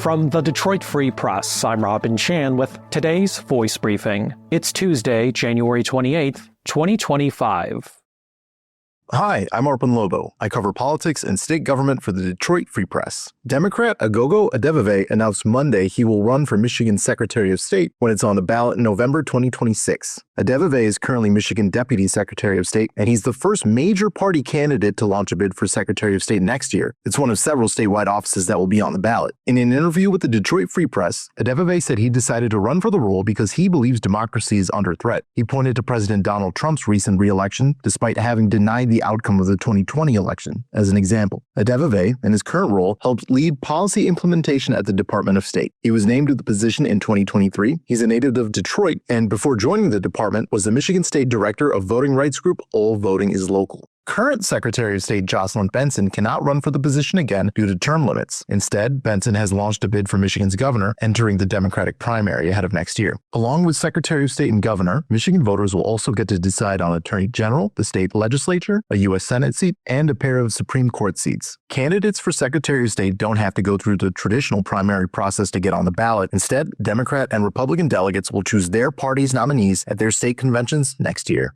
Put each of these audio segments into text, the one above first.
From the Detroit Free Press, I'm Robin Chan with today's Voice Briefing. It's Tuesday, January 28th, 2025. Hi, I'm Arpan Lobo. I cover politics and state government for the Detroit Free Press. Democrat Agogo Adevave announced Monday he will run for Michigan's Secretary of State when it's on the ballot in November 2026. Adevave is currently Michigan Deputy Secretary of State, and he's the first major party candidate to launch a bid for Secretary of State next year. It's one of several statewide offices that will be on the ballot. In an interview with the Detroit Free Press, Adevave said he decided to run for the role because he believes democracy is under threat. He pointed to President Donald Trump's recent re-election, despite having denied the outcome of the 2020 election, as an example. Adevave, in his current role, helped lead policy implementation at the Department of State. He was named to the position in 2023. He's a native of Detroit, and before joining the department, was the Michigan State Director of voting rights group All Voting is Local. Current Secretary of State Jocelyn Benson cannot run for the position again due to term limits. Instead, Benson has launched a bid for Michigan's governor, entering the Democratic primary ahead of next year. Along with Secretary of State and governor, Michigan voters will also get to decide on Attorney General, the state legislature, a U.S. Senate seat, and a pair of Supreme Court seats. Candidates for Secretary of State don't have to go through the traditional primary process to get on the ballot. Instead, Democrat and Republican delegates will choose their party's nominees at their state conventions next year.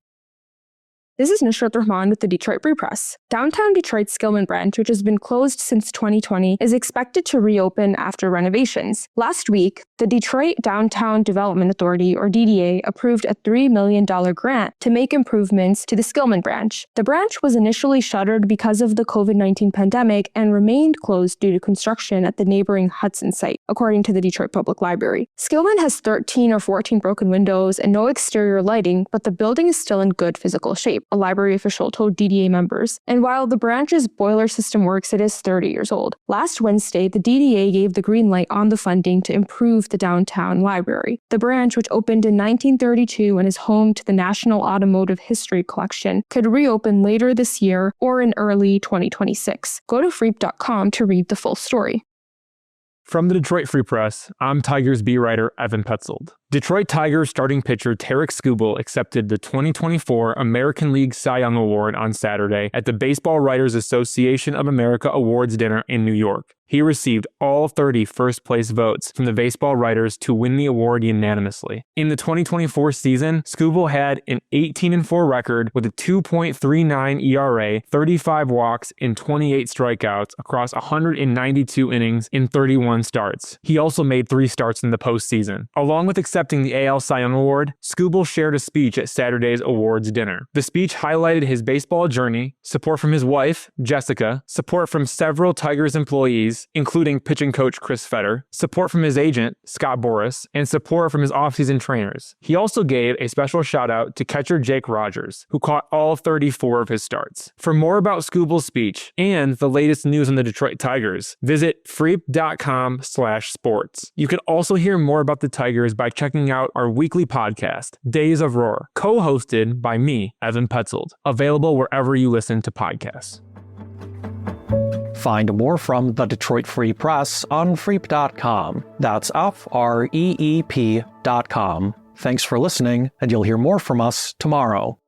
This is Nusrat Rahman with the Detroit Free Press. Downtown Detroit's Skillman branch, which has been closed since 2020, is expected to reopen after renovations. Last week, the Detroit Downtown Development Authority, or DDA, approved a $3 million grant to make improvements to the Skillman branch. The branch was initially shuttered because of the COVID-19 pandemic and remained closed due to construction at the neighboring Hudson site, according to the Detroit Public Library. Skillman has 13 or 14 broken windows and no exterior lighting, but the building is still in good physical shape, a library official told DDA members. And while the branch's boiler system works, it is 30 years old. Last Wednesday, the DDA gave the green light on the funding to improve the downtown library. The branch, which opened in 1932 and is home to the National Automotive History Collection, could reopen later this year or in early 2026. Go to freep.com to read the full story. From the Detroit Free Press, I'm Tigers beat writer Evan Petzold. Detroit Tigers starting pitcher Tarik Skubal accepted the 2024 American League Cy Young Award on Saturday at the Baseball Writers Association of America Awards dinner in New York. He received all 30 first-place votes from the baseball writers to win the award unanimously. In the 2024 season, Skubal had an 18-4 record with a 2.39 ERA, 35 walks, and 28 strikeouts across 192 innings in 31 starts. He also made 3 starts in the postseason. Along with accepting the AL Cy Young Award, Skubal shared a speech at Saturday's awards dinner. The speech highlighted his baseball journey, support from his wife, Jessica, support from several Tigers employees, including pitching coach Chris Fetter, support from his agent, Scott Boras, and support from his offseason trainers. He also gave a special shout-out to catcher Jake Rogers, who caught all 34 of his starts. For more about Skubal's speech and the latest news on the Detroit Tigers, visit freep.com/sports. You can also hear more about the Tigers by checking out our weekly podcast, Days of Roar, co-hosted by me, Evan Petzold, available wherever you listen to podcasts. Find more from the Detroit Free Press on freep.com. That's freep.com. Thanks for listening, and you'll hear more from us tomorrow.